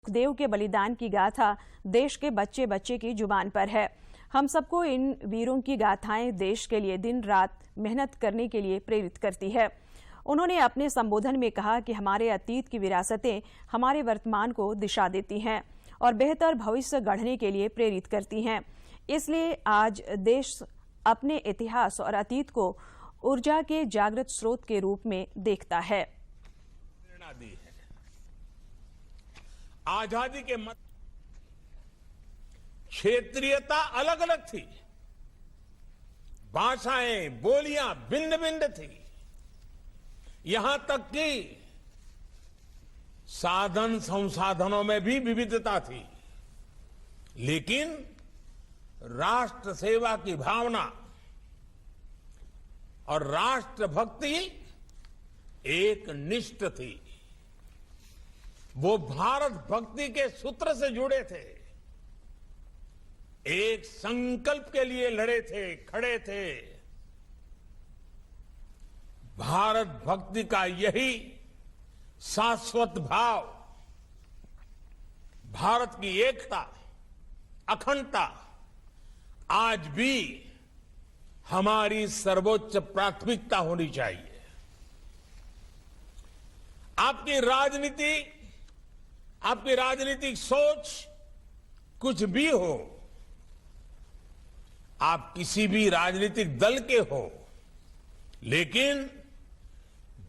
सुखदेव के बलिदान की गाथा देश के बच्चे बच्चे की जुबान पर है। हम सबको इन वीरों की गाथाएं देश के लिए दिन रात मेहनत करने के लिए प्रेरित करती है। उन्होंने अपने संबोधन में कहा कि हमारे अतीत की विरासतें हमारे वर्तमान को दिशा देती हैं और बेहतर भविष्य गढ़ने के लिए प्रेरित करती हैं। इसलिए आज देश अपने इतिहास और अतीत को ऊर्जा के जागृत स्रोत के रूप में देखता है। आजादी के मत क्षेत्रीयता अलग अलग थी, भाषाएं बोलियां भिन्न भिन्न थी, यहां तक कि साधन संसाधनों में भी विविधता थी। लेकिन राष्ट्र सेवा की भावना और राष्ट्रभक्ति एक निष्ठ थी। वो भारत भक्ति के सूत्र से जुड़े थे, एक संकल्प के लिए लड़े थे, खड़े थे। भारत भक्ति का यही शाश्वत भाव भारत की एकता, अखंडता आज भी हमारी सर्वोच्च प्राथमिकता होनी चाहिए। आपकी राजनीतिक सोच कुछ भी हो, आप किसी भी राजनीतिक दल के हो, लेकिन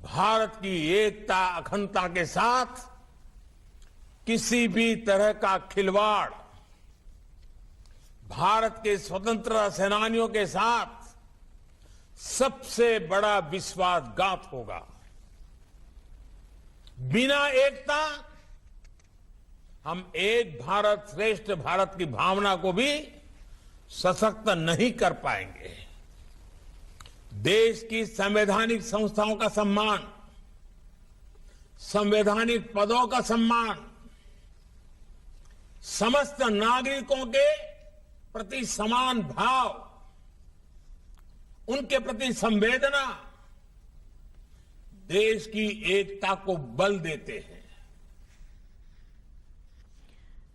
भारत की एकता अखंडता के साथ किसी भी तरह का खिलवाड़ भारत के स्वतंत्रता सेनानियों के साथ सबसे बड़ा विश्वासघात होगा। बिना एकता हम एक भारत श्रेष्ठ भारत की भावना को भी सशक्त नहीं कर पाएंगे। देश की संवैधानिक संस्थाओं का सम्मान, संवैधानिक पदों का सम्मान, समस्त नागरिकों के प्रति समान भाव, उनके प्रति संवेदना देश की एकता को बल देते हैं।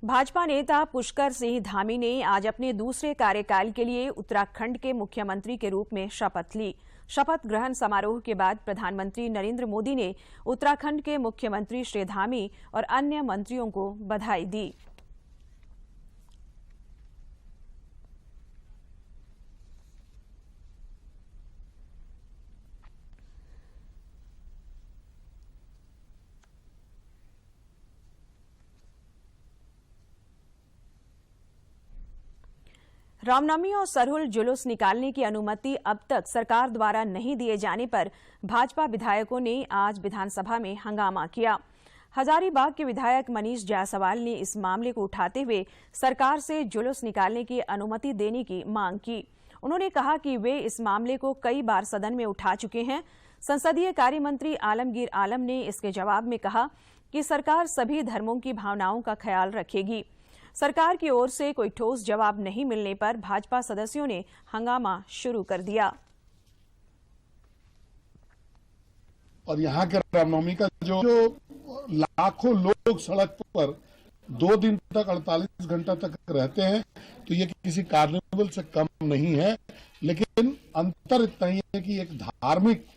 भाजपा नेता पुष्कर सिंह धामी ने आज अपने दूसरे कार्यकाल के लिए उत्तराखंड के मुख्यमंत्री के रूप में शपथ ली। शपथ ग्रहण समारोह के बाद प्रधानमंत्री नरेंद्र मोदी ने उत्तराखंड के मुख्यमंत्री श्री धामी और अन्य मंत्रियों को बधाई दी। रामनवमी और सरहुल जुलूस निकालने की अनुमति अब तक सरकार द्वारा नहीं दिए जाने पर भाजपा विधायकों ने आज विधानसभा में हंगामा किया। हजारीबाग के विधायक मनीष जायसवाल ने इस मामले को उठाते हुए सरकार से जुलूस निकालने की अनुमति देने की मांग की। उन्होंने कहा कि वे इस मामले को कई बार सदन में उठा चुके हैं। संसदीय कार्य मंत्री आलमगीर आलम ने इसके जवाब में कहा कि सरकार सभी धर्मों की भावनाओं का ख्याल रखेगी। सरकार की ओर से कोई ठोस जवाब नहीं मिलने पर भाजपा सदस्यों ने हंगामा शुरू कर दिया। और यहाँ के रामनवमी का जो लाखों लोग सड़क पर 2 दिन तक 48 घंटा तक रहते हैं, तो ये किसी कार्निवल से कम नहीं है। लेकिन अंतर इतना ही है कि एक धार्मिक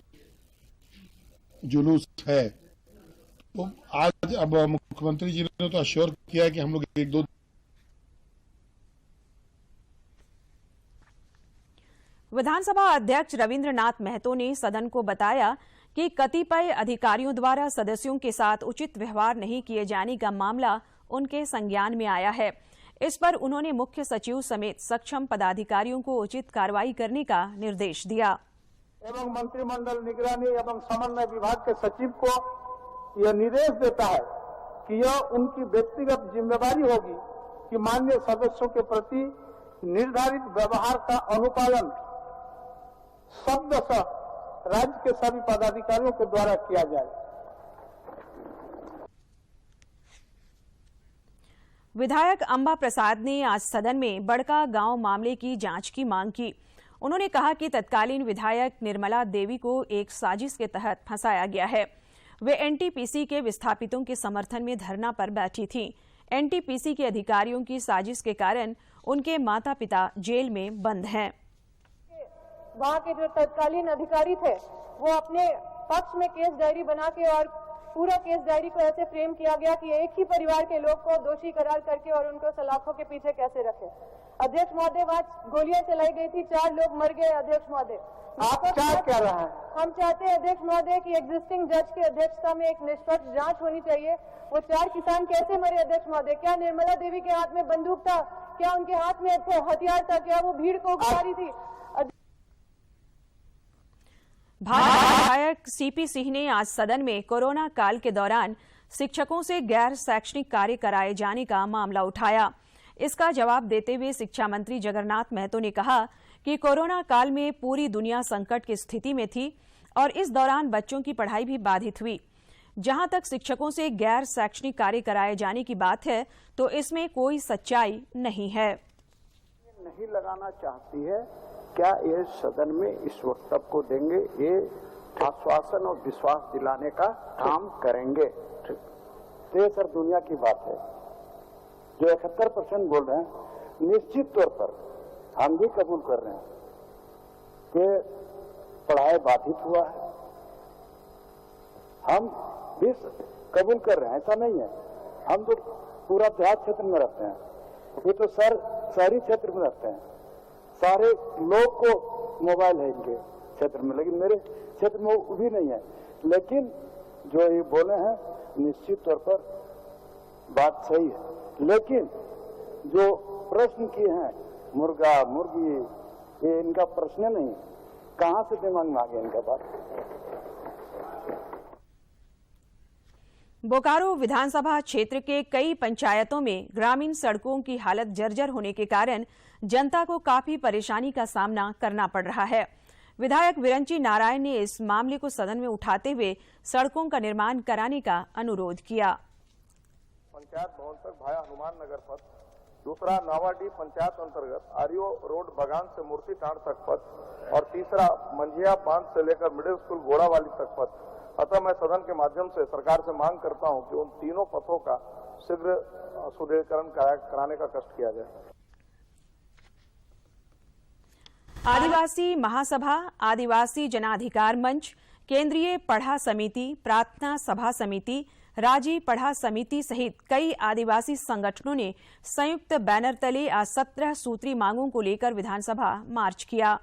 जुलूस है। तो आज अब मुख्यमंत्री जी ने तो अश्योर किया है कि हम लोग 1-2 विधानसभा अध्यक्ष रविंद्रनाथ महतो ने सदन को बताया कि कतिपय अधिकारियों द्वारा सदस्यों के साथ उचित व्यवहार नहीं किए जाने का मामला उनके संज्ञान में आया है। इस पर उन्होंने मुख्य सचिव समेत सक्षम पदाधिकारियों को उचित कार्रवाई करने का निर्देश दिया। एवं मंत्रिमंडल निगरानी एवं समन्वय विभाग के सचिव को यह निर्देश देता है कि यह उनकी व्यक्तिगत जिम्मेदारी होगी कि माननीय सदस्यों के प्रति निर्धारित व्यवहार का अनुपालन शब्दशः राज्य के सभी पदाधिकारियों के द्वारा किया जाए। विधायक अंबा प्रसाद ने आज सदन में बड़का गांव मामले की जांच की मांग की। उन्होंने कहा कि तत्कालीन विधायक निर्मला देवी को एक साजिश के तहत फंसाया गया है। वे एनटीपीसी के विस्थापितों के समर्थन में धरना पर बैठी थीं। एनटीपीसी के अधिकारियों की साजिश के कारण उनके माता पिता जेल में बंद हैं। वहाँ के जो तत्कालीन अधिकारी थे वो अपने पक्ष में केस डायरी बना के और पूरा केस डायरी को ऐसे फ्रेम किया गया कि एक ही परिवार के लोग को दोषी करार करके और उनको सलाखों के पीछे कैसे रखे। अध्यक्ष महोदय, वहाँ गोलियां चलाई गई थी, 4 लोग मर गए। अध्यक्ष महोदय, आप क्या कह रहे हैं? हम चाहते हैं अध्यक्ष महोदय कि एग्जिस्टिंग जज की अध्यक्षता में एक निष्पक्ष जांच होनी चाहिए। वो 4 किसान कैसे मरे अध्यक्ष महोदय? क्या निर्मला देवी के हाथ में बंदूक था? क्या उनके हाथ में हथियार था? क्या वो भीड़ को उकसा रही थी? भाजपा विधायक सीपी सिंह ने आज सदन में कोरोना काल के दौरान शिक्षकों से गैर शैक्षणिक कार्य कराए जाने का मामला उठाया। इसका जवाब देते हुए शिक्षा मंत्री जगन्नाथ महतो ने कहा कि कोरोना काल में पूरी दुनिया संकट की स्थिति में थी और इस दौरान बच्चों की पढ़ाई भी बाधित हुई। जहां तक शिक्षकों से गैर शैक्षणिक कार्य कराए जाने की बात है तो इसमें कोई सच्चाई नहीं है। नहीं लगाना चाहती है, क्या ये सदन में इस वक्तव्य को देंगे? ये आश्वासन और विश्वास दिलाने का काम करेंगे। तो ये सर दुनिया की बात है। जो 71% बोल रहे हैं, निश्चित तौर पर हम भी कबूल कर रहे हैं कि पढ़ाई बाधित हुआ है। हम भी कबूल कर रहे हैं, ऐसा नहीं है। हम तो पूरा देहात क्षेत्र में रहते हैं, ये तो सर शहरी क्षेत्र में रहते हैं। सारे लोग को मोबाइल है इनके क्षेत्र में, लेकिन मेरे क्षेत्र में वो भी नहीं है। लेकिन जो ये बोले हैं निश्चित तौर पर बात सही है, लेकिन जो प्रश्न किए हैं मुर्गा मुर्गी, ये इनका प्रश्न नहीं। कहां से दिमाग में आ गया इनका बात? बोकारो विधानसभा क्षेत्र के कई पंचायतों में ग्रामीण सड़कों की हालत जर्जर होने के कारण जनता को काफी परेशानी का सामना करना पड़ रहा है। विधायक विरंची नारायण ने इस मामले को सदन में उठाते हुए सड़कों का निर्माण कराने का अनुरोध किया। पंचायत भवन तक भाया हनुमान नगर पथ, दूसरा नावाडी पंचायत अंतर्गत आरियो रोड बगान से मूर्ति टांड तक पथ और तीसरा मंझिया बांध से लेकर मिडिल स्कूल घोड़ावाली तक पथ। अतः मैं सदन के माध्यम से सरकार से मांग करता हूं कि उन तीनों पथों का शीघ्र सुदृढ़ीकरण कराने का कष्ट किया जाए। आदिवासी महासभा, आदिवासी जनाधिकार मंच, केंद्रीय पढ़ा समिति, प्रार्थना सभा समिति, राजी पढ़ा समिति सहित कई आदिवासी संगठनों ने संयुक्त बैनर तले आज 17 सूत्री मांगों को लेकर विधानसभा मार्च किया।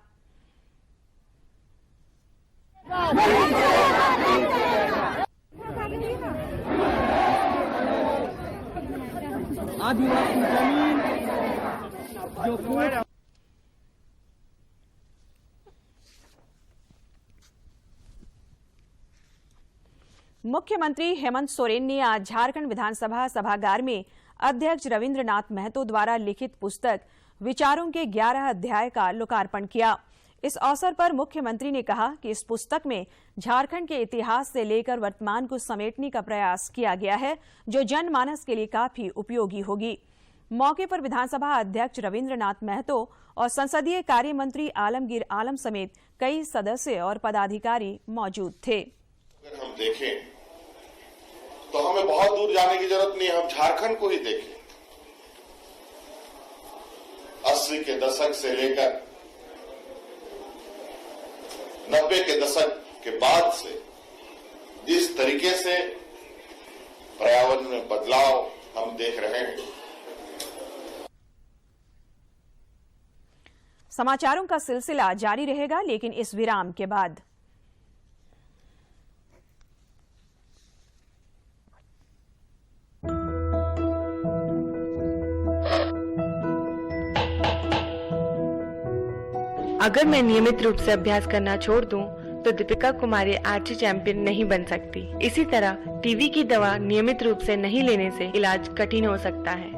आदिवासी जमीन जो मुख्यमंत्री हेमंत सोरेन ने आज झारखंड विधानसभा सभागार में अध्यक्ष रविंद्रनाथ महतो द्वारा लिखित पुस्तक विचारों के 11 अध्याय का लोकार्पण किया। इस अवसर पर मुख्यमंत्री ने कहा कि इस पुस्तक में झारखंड के इतिहास से लेकर वर्तमान को समेटने का प्रयास किया गया है, जो जनमानस के लिए काफी उपयोगी होगी। मौके पर विधानसभा अध्यक्ष रविंद्रनाथ महतो और संसदीय कार्य मंत्री आलमगीर आलम समेत कई सदस्य और पदाधिकारी मौजूद थे। अगर हम देखें तो हमें बहुत दूर जाने की जरूरत नहीं है, हम झारखंड को ही देखें। 80 के दशक से लेकर 90 के दशक के बाद से जिस तरीके से पर्यावरण में बदलाव हम देख रहे हैं। समाचारों का सिलसिला जारी रहेगा, लेकिन इस विराम के बाद। अगर मैं नियमित रूप से अभ्यास करना छोड़ दूं, तो दीपिका कुमारी आर्चरी चैंपियन नहीं बन सकती। इसी तरह टीबी की दवा नियमित रूप से नहीं लेने से इलाज कठिन हो सकता है।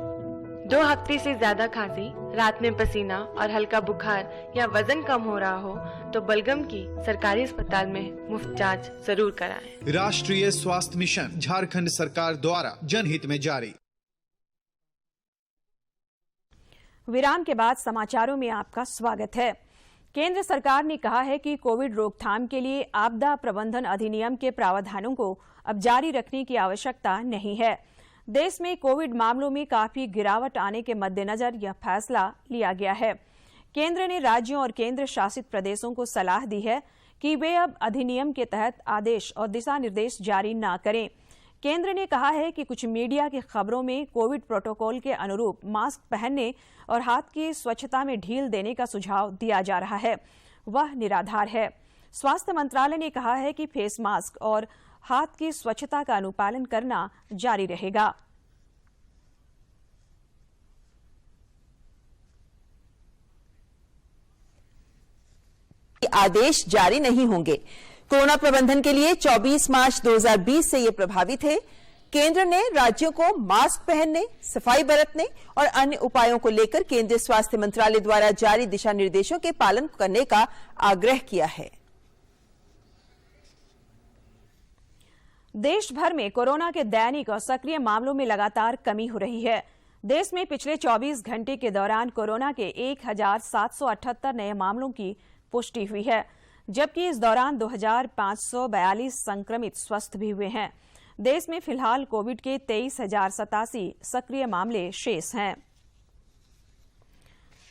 2 हफ्ते से ज्यादा खांसी, रात में पसीना और हल्का बुखार या वजन कम हो रहा हो तो बलगम की सरकारी अस्पताल में मुफ्त जांच जरूर कराएं। राष्ट्रीय स्वास्थ्य मिशन झारखंड सरकार द्वारा जनहित में जारी। विराम के बाद समाचारों में आपका स्वागत है। केंद्र सरकार ने कहा है कि कोविड रोकथाम के लिए आपदा प्रबंधन अधिनियम के प्रावधानों को अब जारी रखने की आवश्यकता नहीं है। देश में कोविड मामलों में काफी गिरावट आने के मद्देनजर यह फैसला लिया गया है। केंद्र ने राज्यों और केंद्र शासित प्रदेशों को सलाह दी है कि वे अब अधिनियम के तहत आदेश और दिशा निर्देश जारी न करें। केंद्र ने कहा है कि कुछ मीडिया की खबरों में कोविड प्रोटोकॉल के अनुरूप मास्क पहनने और हाथ की स्वच्छता में ढील देने का सुझाव दिया जा रहा है, वह निराधार है। स्वास्थ्य मंत्रालय ने कहा है कि फेस मास्क और हाथ की स्वच्छता का अनुपालन करना जारी रहेगा। आदेश जारी नहीं होंगे। कोरोना प्रबंधन के लिए 24 मार्च 2020 से ये प्रभावी थे। केंद्र ने राज्यों को मास्क पहनने, सफाई बरतने और अन्य उपायों को लेकर केंद्रीय स्वास्थ्य मंत्रालय द्वारा जारी दिशा निर्देशों के पालन करने का आग्रह किया है। देश भर में कोरोना के दैनिक और सक्रिय मामलों में लगातार कमी हो रही है। देश में पिछले 24 घंटे के दौरान कोरोना के 1778 नए मामलों की पुष्टि हुई है, जबकि इस दौरान 2542 संक्रमित स्वस्थ भी हुए हैं। देश में फिलहाल कोविड के 23,087 सक्रिय मामले शेष हैं।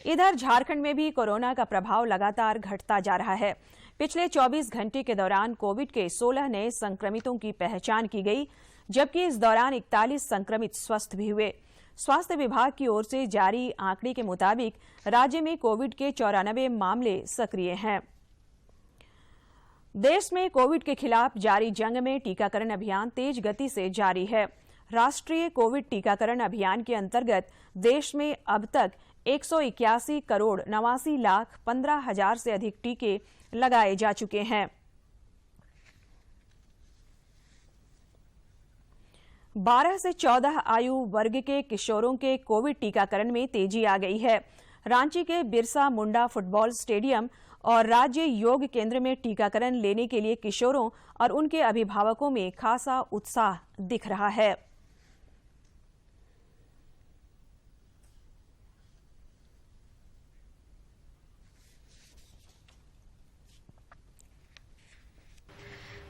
इधर झारखंड में भी कोरोना का प्रभाव लगातार घटता जा रहा है। पिछले 24 घंटे के दौरान कोविड के 16 नए संक्रमितों की पहचान की गई, जबकि इस दौरान 41 संक्रमित स्वस्थ भी हुए। स्वास्थ्य विभाग की ओर से जारी आंकड़े के मुताबिक राज्य में कोविड के 94 मामले सक्रिय हैं। देश में कोविड के खिलाफ जारी जंग में टीकाकरण अभियान तेज गति से जारी है। राष्ट्रीय कोविड टीकाकरण अभियान के अंतर्गत देश में अब तक 181 करोड़ 89 लाख 15 हजार से अधिक टीके लगाए जा चुके हैं। 12 से 14 आयु वर्ग के किशोरों के कोविड टीकाकरण में तेजी आ गई है। रांची के बिरसा मुंडा फुटबॉल स्टेडियम और राज्य योग केंद्र में टीकाकरण लेने के लिए किशोरों और उनके अभिभावकों में खासा उत्साह दिख रहा है।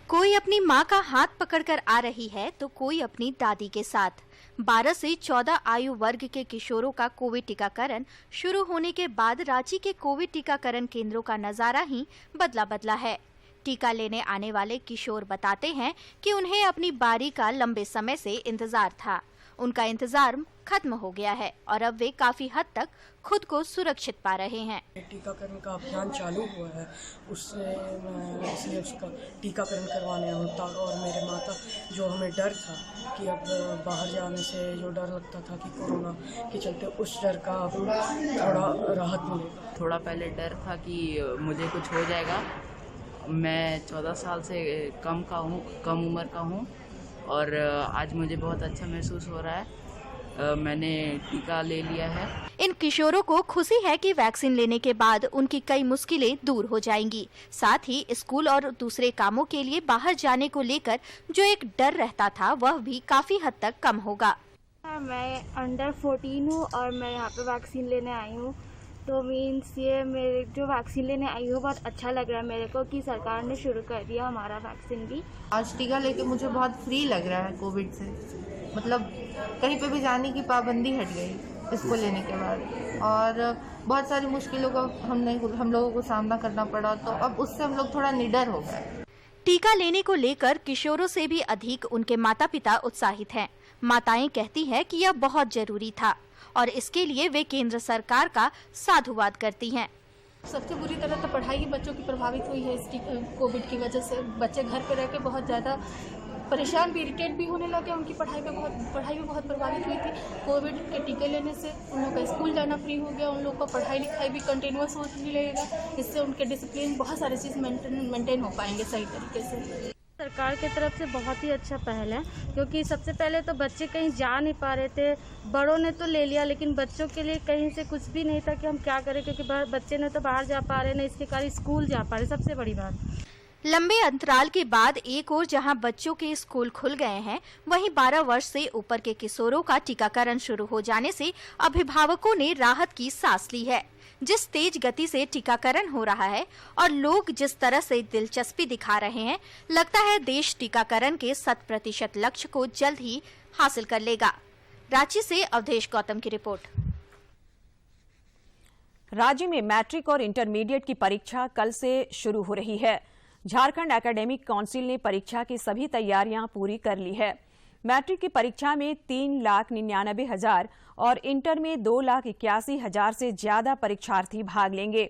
कोई अपनी मां का हाथ पकड़कर आ रही है तो कोई अपनी दादी के साथ। 12 से 14 आयु वर्ग के किशोरों का कोविड टीकाकरण शुरू होने के बाद रांची के कोविड टीकाकरण केंद्रों का नजारा ही बदला है। टीका लेने आने वाले किशोर बताते हैं कि उन्हें अपनी बारी का लंबे समय से इंतजार था। उनका इंतजार खत्म हो गया है और अब वे काफी हद तक खुद को सुरक्षित पा रहे हैं। टीकाकरण का अभियान चालू हुआ है, उससे मैं इसलिए उसका टीकाकरण करवाने होता और मेरे माता जो हमें डर था कि अब बाहर जाने से जो डर लगता था कि कोरोना के चलते, उस डर का अब थोड़ा राहत मिलेगा। थोड़ा पहले डर था कि मुझे कुछ हो जाएगा। मैं 14 साल से कम उम्र का हूँ और आज मुझे बहुत अच्छा महसूस हो रहा है। मैंने टीका ले लिया है। इन किशोरों को खुशी है कि वैक्सीन लेने के बाद उनकी कई मुश्किलें दूर हो जाएंगी। साथ ही स्कूल और दूसरे कामों के लिए बाहर जाने को लेकर जो एक डर रहता था वह भी काफी हद तक कम होगा। मैं अंडर 14 हूँ और मैं यहाँ पे वैक्सीन लेने आई हूँ, तो मीन्स ये मेरे जो वैक्सीन लेने आई हूँ बहुत अच्छा लग रहा है मेरे को कि सरकार ने शुरू कर दिया हमारा वैक्सीन भी। आज टीका लेके मुझे बहुत फ्री लग रहा है कोविड से, मतलब कहीं पे भी जाने की पाबंदी हट गई इसको लेने के बाद और बहुत सारी मुश्किलों का हम लोगों को सामना करना पड़ा, तो अब उससे हम लोग थोड़ा निडर हो गए। टीका लेने को लेकर किशोरों से भी अधिक उनके माता पिता उत्साहित हैं। माताएं कहती हैं कि यह बहुत जरूरी था और इसके लिए वे केंद्र सरकार का साधुवाद करती हैं। सबसे बुरी तरह तो पढ़ाई ही बच्चों की प्रभावित हुई है इस कोविड की वजह से। बच्चे घर पे रह के बहुत ज़्यादा परेशान भी, इरिटेट भी होने लगे। उनकी पढ़ाई भी बहुत प्रभावित हुई थी। कोविड के टीके लेने से उन लोग का स्कूल जाना फ्री हो गया, उन लोग का पढ़ाई लिखाई भी कंटिन्यूअस होने लगेगा। इससे उनके डिसिप्लिन बहुत सारे चीज़ मेंटेन हो पाएंगे सही तरीके से। सरकार की तरफ से बहुत ही अच्छा पहल है, क्योंकि सबसे पहले तो बच्चे कहीं जा नहीं पा रहे थे। बड़ों ने तो ले लिया लेकिन बच्चों के लिए कहीं से कुछ भी नहीं था कि हम क्या करें, क्योंकि बच्चे ने तो बाहर जा पा रहे, न इसके कारण स्कूल जा पा रहे। सबसे बड़ी बात, लंबे अंतराल के बाद एक ओर जहां बच्चों के स्कूल खुल गए हैं, वहीं 12 वर्ष से ऊपर के किशोरों का टीकाकरण शुरू हो जाने से अभिभावकों ने राहत की सांस ली है। जिस तेज गति से टीकाकरण हो रहा है और लोग जिस तरह से दिलचस्पी दिखा रहे हैं, लगता है देश टीकाकरण के 100% लक्ष्य को जल्द ही हासिल कर लेगा। रांची से अवधेश गौतम की रिपोर्ट। राज्य में मैट्रिक और इंटरमीडिएट की परीक्षा कल से शुरू हो रही है। झारखंड एकेडमिक काउंसिल ने परीक्षा की सभी तैयारियां पूरी कर ली है। मैट्रिक की परीक्षा में 3,99,000 और इंटर में 2,81,000 से ज्यादा परीक्षार्थी भाग लेंगे।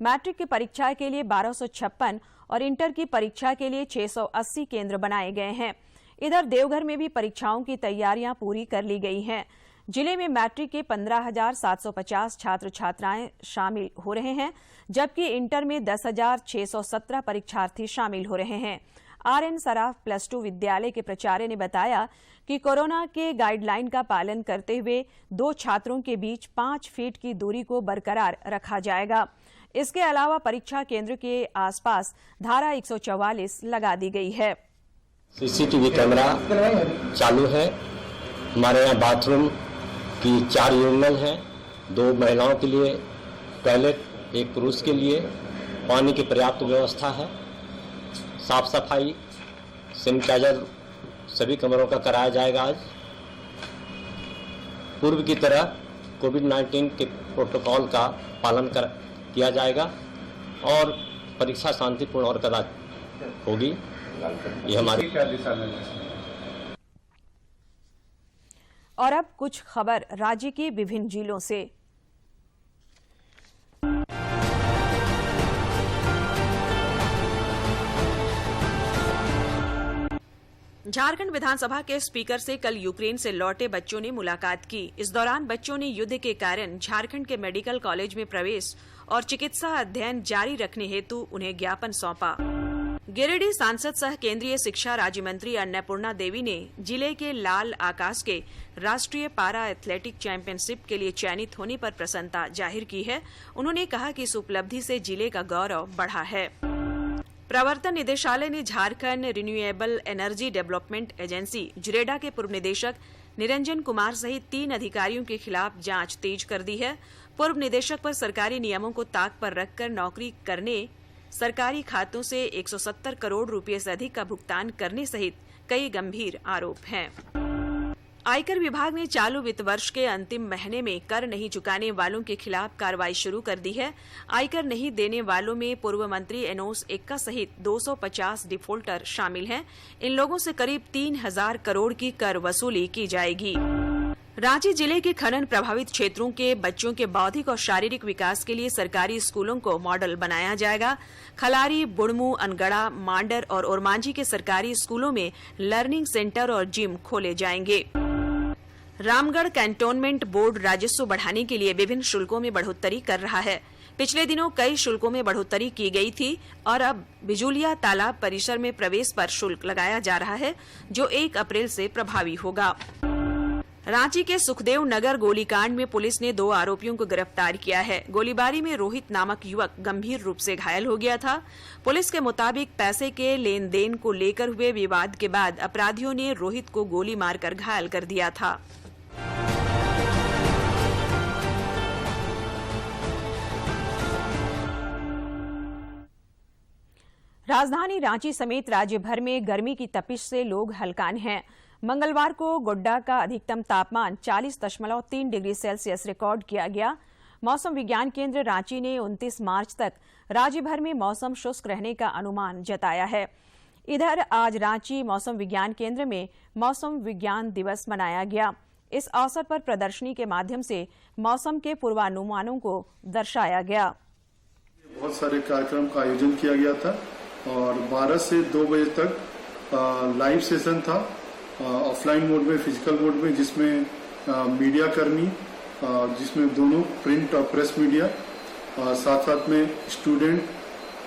मैट्रिक की परीक्षा के लिए 1256 और इंटर की परीक्षा के लिए 680 केंद्र बनाए गए हैं। इधर देवघर में भी परीक्षाओं की तैयारियां पूरी कर ली गई हैं। जिले में मैट्रिक के 15,750 छात्र छात्राएं शामिल हो रहे हैं, जबकि इंटर में 10,617 परीक्षार्थी शामिल हो रहे हैं। आरएन सराफ +2 विद्यालय के प्राचार्य ने बताया कि कोरोना के गाइडलाइन का पालन करते हुए 2 छात्रों के बीच 5 फीट की दूरी को बरकरार रखा जाएगा। इसके अलावा परीक्षा केंद्र के आसपास धारा 144 लगा दी गई है। सीसीटीवी कैमरा चालू है। हमारे यहाँ बाथरूम की 4 यूरिनल हैं, 2 महिलाओं के लिए टॉयलेट, 1 पुरुष के लिए। पानी की पर्याप्त व्यवस्था है। साफ सफाई, सैनिटाइजर सभी कमरों का कराया जाएगा। आज पूर्व की तरह कोविड-19 के प्रोटोकॉल का पालन किया जाएगा और परीक्षा शांतिपूर्ण और कदाचित होगी। ये हमारी और अब कुछ खबर राज्य की विभिन्न जिलों से। झारखंड विधानसभा के स्पीकर से कल यूक्रेन से लौटे बच्चों ने मुलाकात की। इस दौरान बच्चों ने युद्ध के कारण झारखंड के मेडिकल कॉलेज में प्रवेश और चिकित्सा अध्ययन जारी रखने हेतु उन्हें ज्ञापन सौंपा। गिरिडीह सांसद सह केंद्रीय शिक्षा राज्य मंत्री अन्नपूर्णा देवी ने जिले के लाल आकाश के राष्ट्रीय पारा एथलेटिक चैंपियनशिप के लिए चयनित होने पर प्रसन्नता जाहिर की है। उन्होंने कहा कि इस उपलब्धि से जिले का गौरव बढ़ा है। प्रवर्तन निदेशालय ने Jharkhand renewable energy development agency JREDA के पूर्व निदेशक निरंजन कुमार सहित 3 अधिकारियों के खिलाफ जांच तेज कर दी है। पूर्व निदेशक पर सरकारी नियमों को ताक पर रखकर नौकरी करने, सरकारी खातों से 170 करोड़ रुपए से अधिक का भुगतान करने सहित कई गंभीर आरोप हैं। आयकर विभाग ने चालू वित्त वर्ष के अंतिम महीने में कर नहीं चुकाने वालों के खिलाफ कार्रवाई शुरू कर दी है। आयकर नहीं देने वालों में पूर्व मंत्री एनोस एक्का सहित 250 डिफॉल्टर शामिल हैं। इन लोगों से करीब 3,000 करोड़ की कर वसूली की जाएगी। रांची जिले के खनन प्रभावित क्षेत्रों के बच्चों के बौद्धिक और शारीरिक विकास के लिए सरकारी स्कूलों को मॉडल बनाया जाएगा। खलारी, बुड़मू, अनगढ़ा, मांडर और ओरमांझी के सरकारी स्कूलों में लर्निंग सेंटर और जिम खोले जाएंगे। रामगढ़ कैंटोनमेंट बोर्ड राजस्व बढ़ाने के लिए विभिन्न शुल्कों में बढ़ोतरी कर रहा है। पिछले दिनों कई शुल्कों में बढ़ोतरी की गई थी और अब बिजुलिया तालाब परिसर में प्रवेश पर शुल्क लगाया जा रहा है, जो 1 अप्रैल से प्रभावी होगा। रांची के सुखदेव नगर गोलीकांड में पुलिस ने 2 आरोपियों को गिरफ्तार किया है। गोलीबारी में रोहित नामक युवक गंभीर रूप से घायल हो गया था। पुलिस के मुताबिक पैसे के लेन देन को लेकर हुए विवाद के बाद अपराधियों ने रोहित को गोली मारकर घायल कर दिया था। राजधानी रांची समेत राज्य भर में गर्मी की तपिश से लोग हलकान हैं। मंगलवार को गोड्डा का अधिकतम तापमान 40.3 डिग्री सेल्सियस रिकॉर्ड किया गया। मौसम विज्ञान केंद्र रांची ने 29 मार्च तक राज्य भर में मौसम शुष्क रहने का अनुमान जताया है। इधर आज रांची मौसम विज्ञान केंद्र में मौसम विज्ञान दिवस मनाया गया। इस अवसर पर प्रदर्शनी के माध्यम से मौसम के पूर्वानुमानों को दर्शाया गया। बहुत सारे कार्यक्रम का आयोजन किया गया था और 12 से 2 बजे तक लाइव सेशन था, ऑफलाइन मोड में, फिजिकल मोड में, जिसमें मीडिया कर्मी, जिसमें दोनों प्रिंट और प्रेस मीडिया, साथ साथ में स्टूडेंट,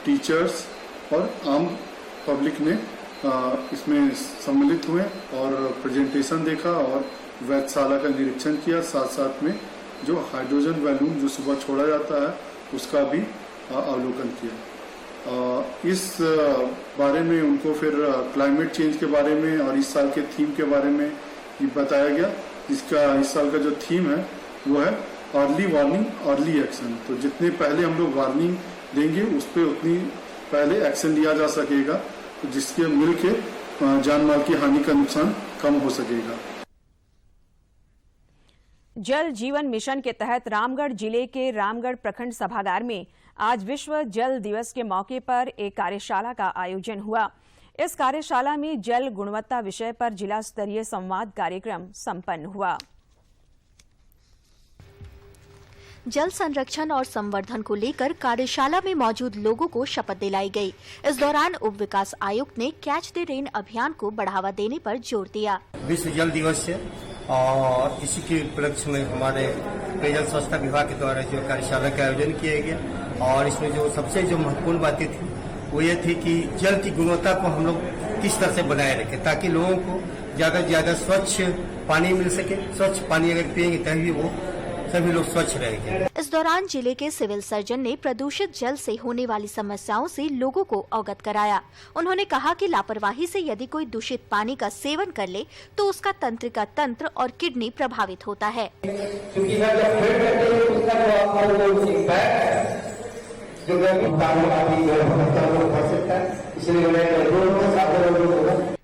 टीचर्स और आम पब्लिक ने इसमें सम्मिलित हुए और प्रेजेंटेशन देखा और वेधशाला का निरीक्षण किया। साथ साथ में जो हाइड्रोजन बैलून जो सुबह छोड़ा जाता है उसका भी अवलोकन किया। इस बारे में उनको फिर क्लाइमेट चेंज के बारे में और इस साल के थीम के बारे में बताया गया, जिसका इस साल का जो थीम है वो है अर्ली वार्निंग अर्ली एक्शन। तो जितने पहले हम लोग वार्निंग देंगे उस पर उतनी पहले एक्शन लिया जा सकेगा, तो जिसके मिल के जान माल की हानि का नुकसान कम हो सकेगा। जल जीवन मिशन के तहत रामगढ़ जिले के रामगढ़ प्रखंड सभागार में आज विश्व जल दिवस के मौके पर एक कार्यशाला का आयोजन हुआ। इस कार्यशाला में जल गुणवत्ता विषय पर जिला स्तरीय संवाद कार्यक्रम संपन्न हुआ। जल संरक्षण और संवर्धन को लेकर कार्यशाला में मौजूद लोगों को शपथ दिलाई गई। इस दौरान उप विकास आयुक्त ने कैच द रेन अभियान को बढ़ावा देने पर जोर दिया। विश्व जल दिवस है और इसी के उपलक्ष्य में हमारे पेयजल स्वच्छता विभाग के द्वारा जो कार्यशाला का आयोजन किया गया और इसमें जो सबसे महत्वपूर्ण बातें थी वो ये थी कि जल की गुणवत्ता को हम लोग किस तरह से बनाए रखें ताकि लोगों को ज्यादा से ज्यादा स्वच्छ पानी मिल सके। स्वच्छ पानी अगर पिएंगे तभी वो सभी लोग स्वच्छ रहेंगे। इस दौरान जिले के सिविल सर्जन ने प्रदूषित जल से होने वाली समस्याओं से लोगों को अवगत कराया। उन्होंने कहा कि लापरवाही से यदि कोई दूषित पानी का सेवन कर ले तो उसका तंत्रिका तंत्र और किडनी प्रभावित होता है।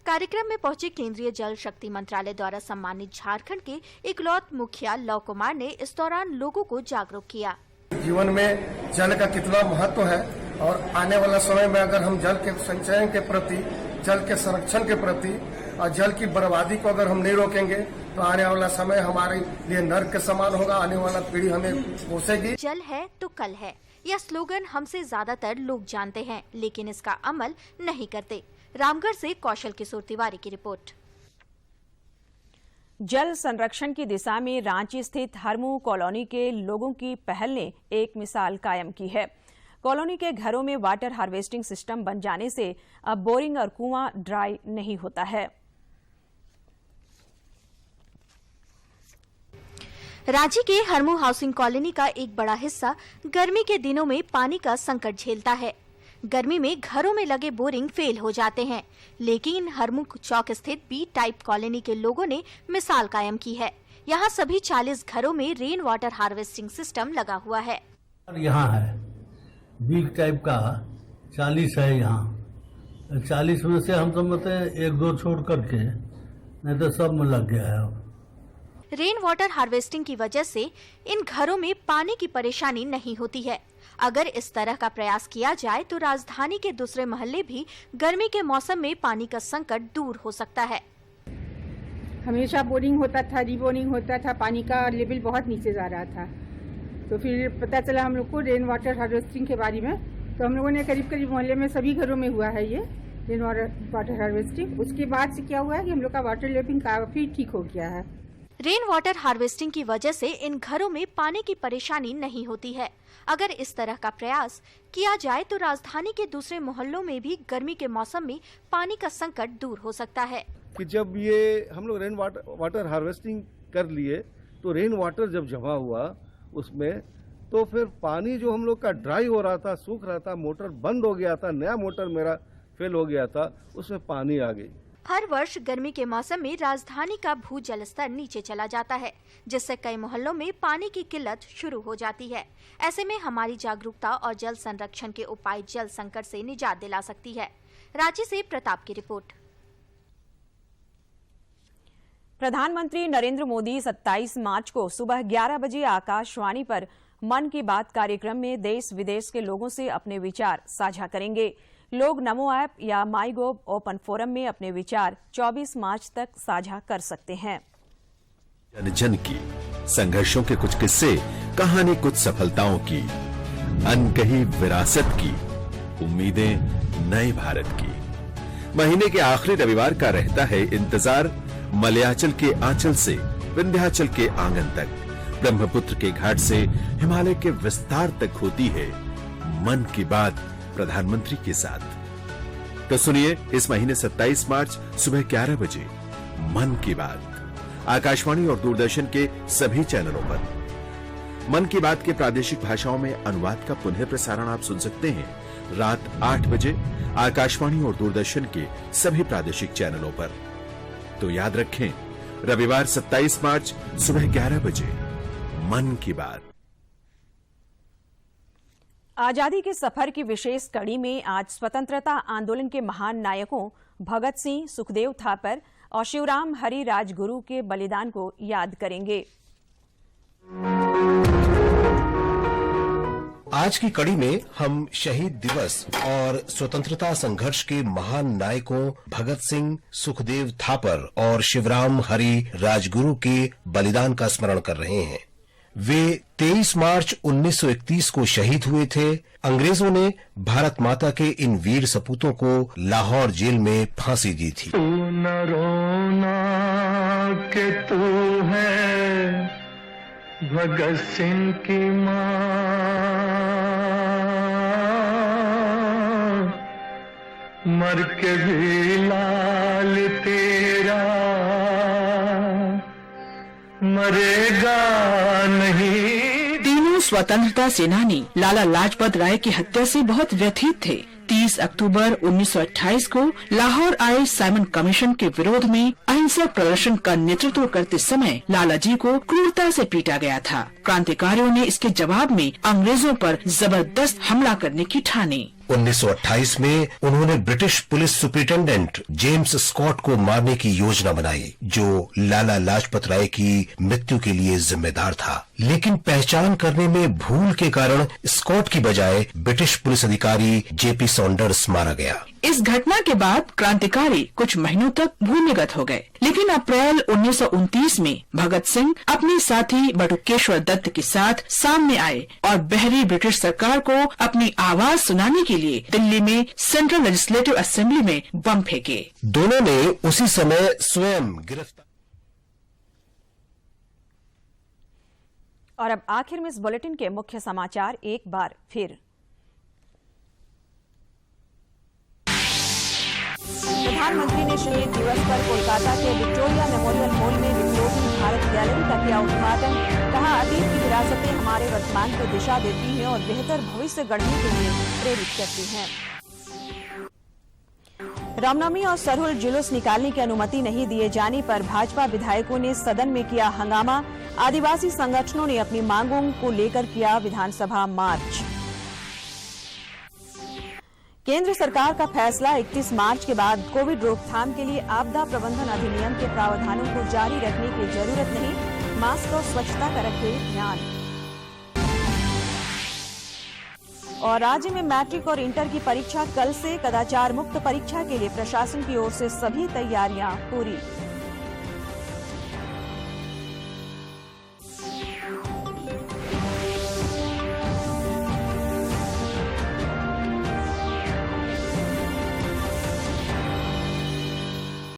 कार्यक्रम में पहुंचे केंद्रीय जल शक्ति मंत्रालय द्वारा सम्मानित झारखंड के इकलौत मुखिया लव कुमार ने इस दौरान लोगों को जागरूक किया। जीवन में जल का कितना महत्व है और आने वाला समय में अगर हम जल के संचयन के प्रति, जल के संरक्षण के प्रति और जल की बर्बादी को अगर हम नहीं रोकेंगे तो आने वाला समय हमारे लिए नर्क के समान होगा। आने वाला पीढ़ी हमें कोसेगी। जल है तो कल है, यह स्लोगन हमसे ज्यादातर लोग जानते हैं लेकिन इसका अमल नहीं करते। रामगढ़ से कौशल किशोर तिवारी की रिपोर्ट। जल संरक्षण की दिशा में रांची स्थित हरमू कॉलोनी के लोगों की पहल ने एक मिसाल कायम की है। कॉलोनी के घरों में वाटर हार्वेस्टिंग सिस्टम बन जाने से अब बोरिंग और कुआं ड्राई नहीं होता है। रांची के हरमू हाउसिंग कॉलोनी का एक बड़ा हिस्सा गर्मी के दिनों में पानी का संकट झेलता है। गर्मी में घरों में लगे बोरिंग फेल हो जाते हैं, लेकिन हरमू चौक स्थित बी टाइप कॉलोनी के लोगों ने मिसाल कायम की है। यहाँ सभी 40 घरों में रेन वाटर हार्वेस्टिंग सिस्टम लगा हुआ है। यहाँ है बी टाइप का 40 है। यहाँ 40 में से हम समझते हैं 1-2 छोड़ करके, नहीं तो सब में लग गया है। रेन वाटर हार्वेस्टिंग की वजह से इन घरों में पानी की परेशानी नहीं होती है। अगर इस तरह का प्रयास किया जाए तो राजधानी के दूसरे मोहल्ले भी गर्मी के मौसम में पानी का संकट दूर हो सकता है। हमेशा बोरिंग होता था, रीबोरिंग होता था, पानी का लेवल बहुत नीचे जा रहा था। तो फिर पता चला हम लोग को रेन वाटर हार्वेस्टिंग के बारे में, तो हम लोगों ने करीब मोहल्ले में सभी घरों में हुआ है ये रेन वाटर हार्वेस्टिंग। उसके बाद से क्या हुआ है कि हम लोग का वाटर लेवल काफी ठीक हो गया है। रेन वाटर हार्वेस्टिंग की वजह से इन घरों में पानी की परेशानी नहीं होती है। अगर इस तरह का प्रयास किया जाए तो राजधानी के दूसरे मोहल्लों में भी गर्मी के मौसम में पानी का संकट दूर हो सकता है। कि जब ये हम लोग रेन वाटर हार्वेस्टिंग कर लिए तो रेन वाटर जब जमा हुआ उसमें, तो फिर पानी जो हम लोग का ड्राई हो रहा था, सूख रहा था, मोटर बंद हो गया था, नया मोटर मेरा फेल हो गया था, उसमें पानी आ गई। हर वर्ष गर्मी के मौसम में राजधानी का भूजल स्तर नीचे चला जाता है, जिससे कई मोहल्लों में पानी की किल्लत शुरू हो जाती है। ऐसे में हमारी जागरूकता और जल संरक्षण के उपाय जल संकट से निजात दिला सकती है। रांची से प्रताप की रिपोर्ट। प्रधानमंत्री नरेंद्र मोदी 27 मार्च को सुबह 11 बजे आकाशवाणी पर मन की बात कार्यक्रम में देश विदेश के लोगों से अपने विचार साझा करेंगे। लोग नमो ऐप या माई गोव ओपन फोरम में अपने विचार 24 मार्च तक साझा कर सकते हैं। जन जन की संघर्षों के कुछ किस्से, कहानी कुछ सफलताओं की, अनकही विरासत की, उम्मीदें नए भारत की। महीने के आखिरी रविवार का रहता है इंतजार। मलयाचल के आंचल से विंध्याचल के आंगन तक, ब्रह्मपुत्र के घाट से हिमालय के विस्तार तक होती है मन की बात प्रधानमंत्री के साथ। तो सुनिए इस महीने 27 मार्च सुबह 11 बजे मन की बात आकाशवाणी और दूरदर्शन के सभी चैनलों पर। मन की बात के प्रादेशिक भाषाओं में अनुवाद का पुनः प्रसारण आप सुन सकते हैं रात 8 बजे आकाशवाणी और दूरदर्शन के सभी प्रादेशिक चैनलों पर। तो याद रखें, रविवार 27 मार्च सुबह 11 बजे मन की बात। आजादी के सफर की विशेष कड़ी में आज स्वतंत्रता आंदोलन के महान नायकों भगत सिंह, सुखदेव थापर और शिवराम हरि राजगुरु के बलिदान को याद करेंगे। आज की कड़ी में हम शहीद दिवस और स्वतंत्रता संघर्ष के महान नायकों भगत सिंह, सुखदेव थापर और शिवराम हरि राजगुरु के बलिदान का स्मरण कर रहे हैं। वे 23 मार्च 1931 को शहीद हुए थे। अंग्रेजों ने भारत माता के इन वीर सपूतों को लाहौर जेल में फांसी दी थी। तू न रोना कि तू है भगत सिंह की मां, मर के भी लाल तेरा मरेगा नहीं। तीनों स्वतंत्रता सेनानी लाला लाजपत राय की हत्या से बहुत व्यथित थे। 30 अक्टूबर 1928 को लाहौर आए साइमन कमीशन के विरोध में अहिंसक प्रदर्शन का नेतृत्व करते समय लाला जी को क्रूरता से पीटा गया था। क्रांतिकारियों ने इसके जवाब में अंग्रेजों पर जबरदस्त हमला करने की ठानी। 1928 में उन्होंने British police superintendent James Scott को मारने की योजना बनाई, जो लाला लाजपत राय की मृत्यु के लिए जिम्मेदार था। लेकिन पहचान करने में भूल के कारण स्कॉट की बजाय ब्रिटिश पुलिस अधिकारी जेपी सॉन्डर्स मारा गया। इस घटना के बाद क्रांतिकारी कुछ महीनों तक भूमिगत हो गए, लेकिन अप्रैल 1929 में भगत सिंह अपने साथी बटुकेश्वर दत्त के साथ सामने आए और बहरी ब्रिटिश सरकार को अपनी आवाज सुनाने के लिए दिल्ली में सेंट्रल लेजिस्लेटिव असेंबली में बम फेंके। दोनों ने उसी समय स्वयं गिरफ्तार। और अब आखिर में इस बुलेटिन के मुख्य समाचार एक बार फिर। प्रधानमंत्री ने शहीद दिवस पर कोलकाता के विक्टोरिया मेमोरियल हॉल में विक्टोरियन भारत गैलरी का किया उद्घाटन। कहा, अतीत की विरासतें हमारे वर्तमान को दिशा देती हैं और बेहतर भविष्य गढ़ने के लिए प्रेरित करती हैं। रामनवमी और सरहुल जुलूस निकालने की अनुमति नहीं दिए जाने पर भाजपा विधायकों ने सदन में किया हंगामा। आदिवासी संगठनों ने अपनी मांगों को लेकर किया विधानसभा मार्च। केंद्र सरकार का फैसला 31 मार्च के बाद कोविड रोकथाम के लिए आपदा प्रबंधन अधिनियम के प्रावधानों को जारी रखने की जरूरत नहीं, मास्क और स्वच्छता का रखे ध्यान। और राज्य में मैट्रिक और इंटर की परीक्षा कल से, कदाचार मुक्त परीक्षा के लिए प्रशासन की ओर से सभी तैयारियां पूरी।